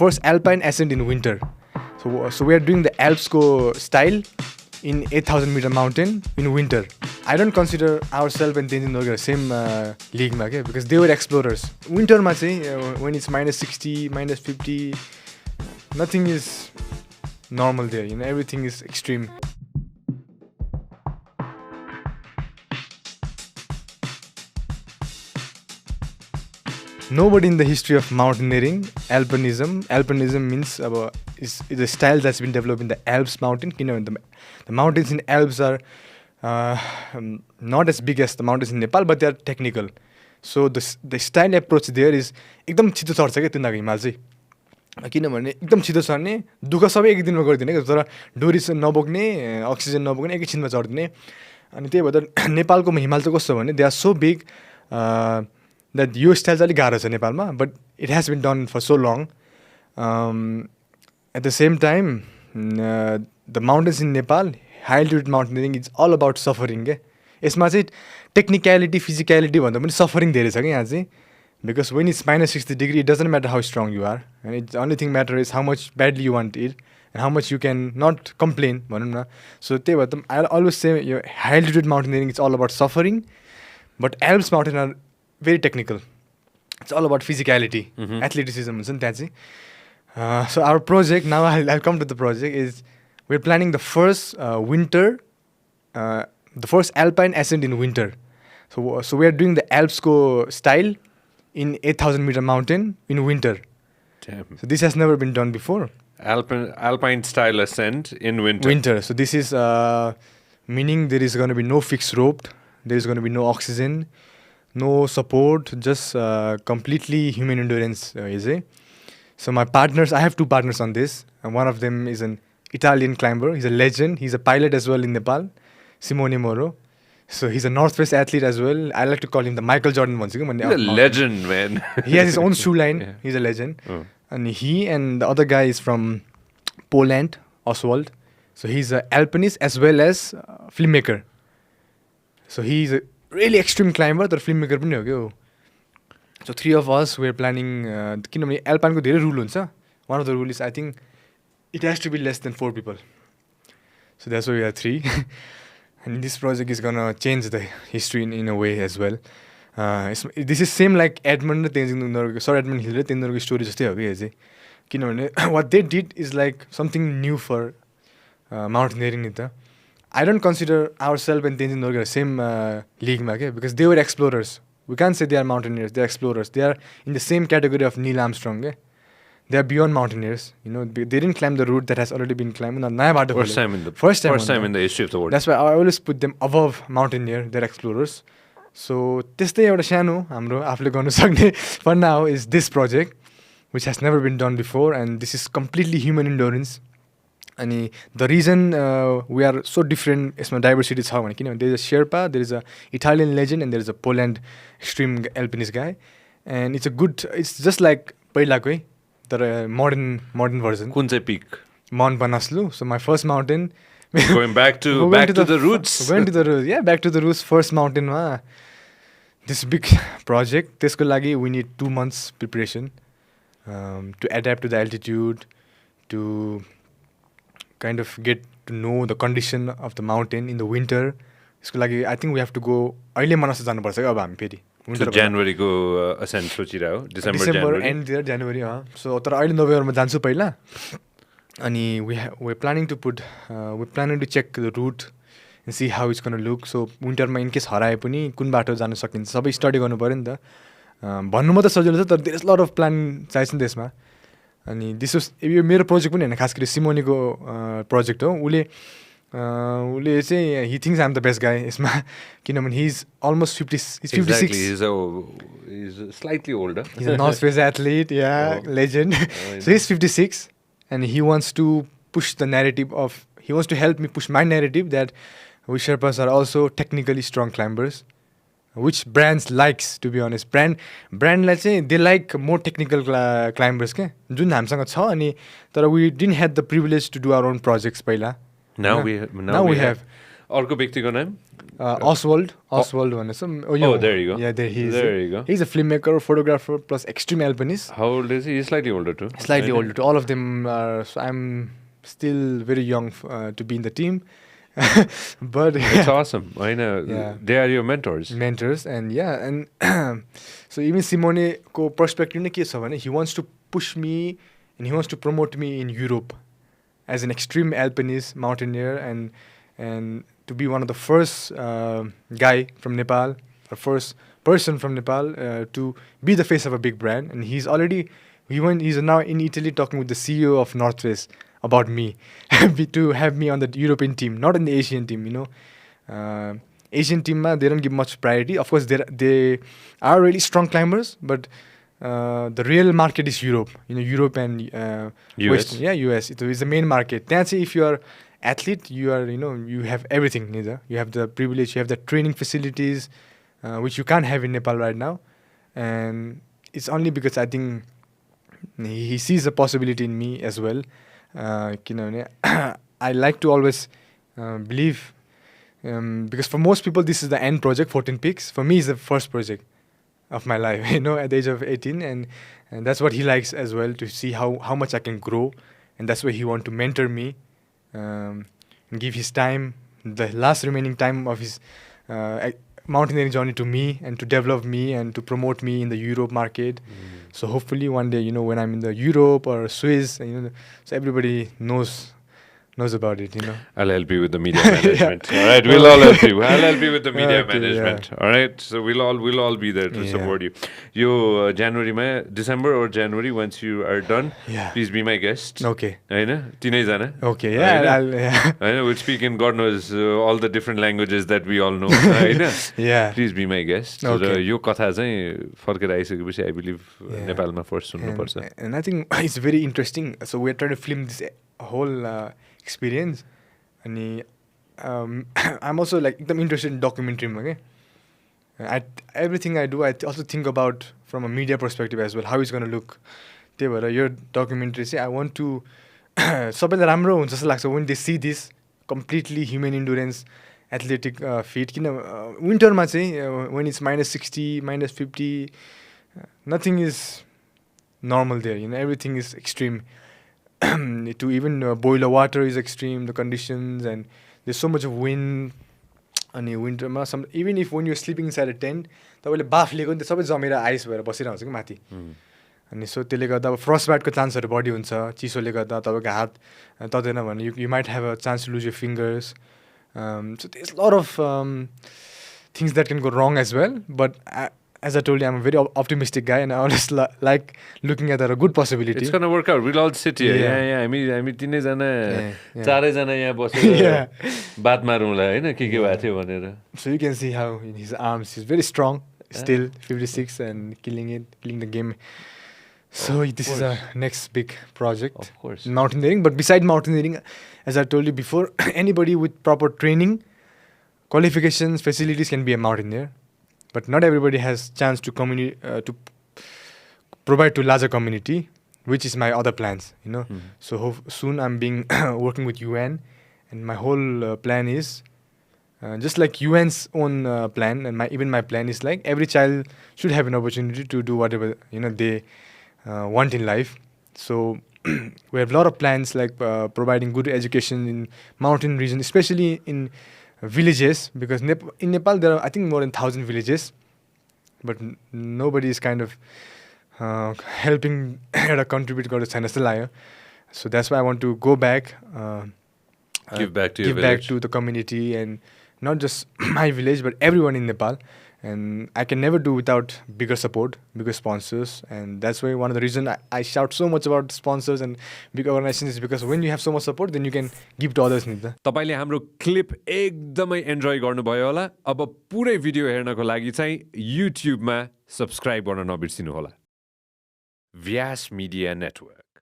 first alpine ascent in winter. So we are doing the Alps style in 8,000 meter mountain in winter. I don't consider ourselves and Tenzin Norgay same league because they were explorers. Winter when it's minus 60, minus 50, nothing is normal there. Everything is extreme. Nobody in the history of mountaineering, alpinism means is a style that's been developed in the Alps mountain. The mountains in Alps are not as big as the mountains in Nepal, but they are technical. So the style approach there is एकदम छिटो चढ्छ क्या तिनीहरूको हिमाल चाहिँ किनभने एकदम छिटो चढ्ने दुःख सबै एक दिनमा गरिदिने तर डोरी नबोक्ने अक्सिजन नबोक्ने एकैछिनमा चढ्दिने अनि त्यही भएर नेपालको हिमाल चाहिँ कस्तो भने they are so big that यो स्टाइल चाहिँ अलिक गाह्रो छ नेपालमा but it has been done for so long. At the same time the mountains in Nepal, high altitude mountaineering, it's all about suffering के यसमा चाहिँ टेक्निकलिटी फिजिकलिटी भन्दा पनि सफरिङ धेरै छ क्या यहाँ चाहिँ because when it's minus 60 degree it doesn't matter how strong you are and the only thing matter is how much badly you want it and how much you can not complain भनौँ न. So त्यही भएर I always say your high altitude mountaineering it's all about suffering but Alps mountain are very technical. It's all about physicality, athleticism हुन्छ नि त्यहाँ चाहिँ. So our project, now I'll come to the project, is we're planning the first the first alpine ascent in winter. So we are doing the Alps style in 8,000 meter mountain in winter. Damn. So this has never been done before. Alpine style ascent in winter. Winter. So this is meaning there is going to be no fixed rope, there is going to be no oxygen, no support, just completely human endurance. So my partners, I have two partners on this. And one of them is an Italian climber. He's a legend. He's a pilot as well in Nepal, Simone Moro. So he's a North Face athlete as well. I like to call him the Michael Jordan. He's a legend, man. He has his own shoe line. Yeah. He's a legend. Oh. And he and the other guy is from Poland, Oswald. So he's an alpinist as well as filmmaker. So he's a really extreme climber, तर filmmaker पनि हो क्या. So three of us were planning. किनभने Alpine को धेरै rule हुन्छ. One of the rules is I think it has to be less than 4 people. So that's why we are 3. And this project is gonna change the history in a way as well. This is same like Edmund raw Tenzin Norgay, Sir Edmund Hill raw Tenzin Norgay story जस्तै हो क्या यो चाहिँ. किनभने what they did is like something new for mountaineering नि त. I don't consider ourselves and Tenzin Norgay same league because they were explorers. We can't say they are mountaineers, they are explorers. They are in the same category of Neil Armstrong. They are beyond mountaineers. They didn't climb the route that has already been climbed. First time in the history of the world. That's why I always put them above mountaineer. They're explorers. So त्यस्तै एउटा सानो हाम्रो आफूले गर्न सक्ने for now is this project which has never been done before and this is completely human endurance. And the reason we are so different यसमा diversity छ भने किनभने there is a Sherpa, there is a Italian legend and there is a Poland extreme alpinist guy and it's just like पहिलाकै तर modern version. कुन चाहिँ peak? Mount Manaslu. So my first mountain. Going back to the roots. Going to the roots. Yeah, back to the roots. First mountain this big project. त्यसको लागि we need 2 months preparation to adapt to the altitude, to kind of get to know the condition of the mountain in the winter. त्यसको लागि I think we have to go अहिले Manaslu जानुपर्छ अब हामी फेरि. So January को ascent सोचिरहेको December end there January So तर अहिले नोभेम्बरमा जान्छु पहिला अनि we're planning to check the route and see how it's going to look. So winterमा in case हराए पनि कुन बाटो जान सकिन्छ सबै स्टडी गर्नु पर्यो नि त. भन्नु मात्र सजिलो छ तर there is a lot of plan चाहिन्छ त्यसमा. अनि यो मेरो प्रोजेक्ट पनि हैन खास गरी सिमोनीको प्रोजेक्ट हो. उले चाहिँ he thinks I'm the best guy यसमा किनभने he's almost 56. Exactly, he's slightly older. He's a North Face athlete, legend. So he's 56 and he wants to push the narrative he wants to help me push my narrative that we Sherpas are also technically strong climbers, which brands likes, to be honest. Brandलाई चाहिँ they like more technical climbers के जुन हामीसँग छ अनि तर we didn't have the privilege to do our own projects पहिला. Now we have. अर्को व्यक्तिको नाम Oswald भन्ने छ Oh, there you go. Yeah, there he is. There you go. He's a filmmaker, photographer, plus extreme alpinist. How old is he? He's slightly older too. Slightly right? older. All of them are. So I'm still very young to be in the team, but It's awesome. I know. Yeah. They are your mentors. mentors and yeah and so even Simone ko perspective ne ke cha bhane he wants to push me and he wants to promote me in Europe as an extreme alpinist, mountaineer, and to be one of the first guy from Nepal, or first person from Nepal to be the face of a big brand. And he's now in Italy talking with the CEO of Northwest about me to have me on the European team, not in the Asian team, you know. Asian team they don't give much priority. Of course they are really strong climbers, but the real market is Europe, you know, Europe and US. US. It is the main market. That's if you are athlete, you are, you know, you have everything. Neither you have the privilege, you have the training facilities, which you can't have in Nepal right now, and it's only because I think he sees a possibility in me as well. You know, I like to always believe, because for most people this is the end project, 14 peaks. For me, it's the first project of my life, you know, at the age of 18, and that's what he likes as well, to see how much I can grow, and that's why he want to mentor me, and give his time, the last remaining time of his mountaineering journey to me, and to develop me and to promote me in the Europe market. So hopefully one day, you know, when I'm in the Europe or Swiss, you know, so everybody knows about it, you know. I'll help you with the media management. All right, we'll all help you. I'll help you with the media Okay, management. All right, so we'll all be there to support you. You January, December or January, once you are done, please be my guest. Okay. Haina? Tinai-jana. Okay, yeah, We'll speak in God knows all the different languages that we all know. Haina? Yeah. Please be my guest. Okay. यो कथा चाहिँ फर्केर आइसकेपछि I believe नेपालमा first सुन्नुपर्छ. And I think it's very interesting. So we're trying to film this whole experience, and I'm also like I'm interested in documentary. Okay, everything I do, I also think about from a media perspective as well, how it's going to look. Your documentary, say I want to सबैलाई राम्रो हुन्छ जस्तो लाग्छ when they see this completely human endurance athletic feat. किन विन्टरमा चाहिँ when it's -60, -50, nothing is normal there, you know, everything is extreme. To even boil the water is extreme, the conditions, and there's so much of wind. And winter ma even if when you're sleeping inside a tent, तपाईले बाफ लिएको नि त सबै जमेर ice भएर बसिरहेको हुन्छ कि माथि. अनि सो त्यसले गर्दा अब फ्रस्ट बाइटको चान्सहरू बढी हुन्छ चिसोले गर्दा. तपाईँको हात तदेन भने you might have a chance to lose your fingers. So there's a lot of things that can go wrong as well, but as I told you, I'm a very optimistic guy, and I always like looking at a good possibility. It's gonna work out. We'll all sit here. Yeah. हामी तीनैजना चारैजना यहाँ बसेर बात मारौँला हैन के भएको थियो भनेर. So you can see how in his arms he's very strong, still 56 and killing the game. So this is our next big project. Of course. Mountaineering, but beside mountaineering, as I told you before, anybody with proper training, qualifications, facilities can be a mountaineer. But not everybody has chance to to provide to larger community, which is my other plans, you know. So soon I'm working with UN, and my whole plan is just like UN's own plan, and even my plan is like every child should have an opportunity to do whatever, you know, they want in life. So we have a lot of plans like providing good education in mountain region, especially in villages, because in Nepal there are I think more than 1,000 villages, but nobody is kind of helping or contribute to the. So that's why I want to go back, give back to the community, and not just my village but everyone in Nepal. And I can never do without bigger support, bigger sponsors. And that's why one of the reasons I shout so much about sponsors and big organizations is because when you have so much support, then you can give to others. तपाईले हाम्रो clip एकदमै enjoy गर्नुभयो होला. अब पुरै video हेर्नको लागि चाहिँ YouTube मा सब्स्क्राइब गर्न नबिर्सिनु होला. व्यास मिडिया नेटवर्क.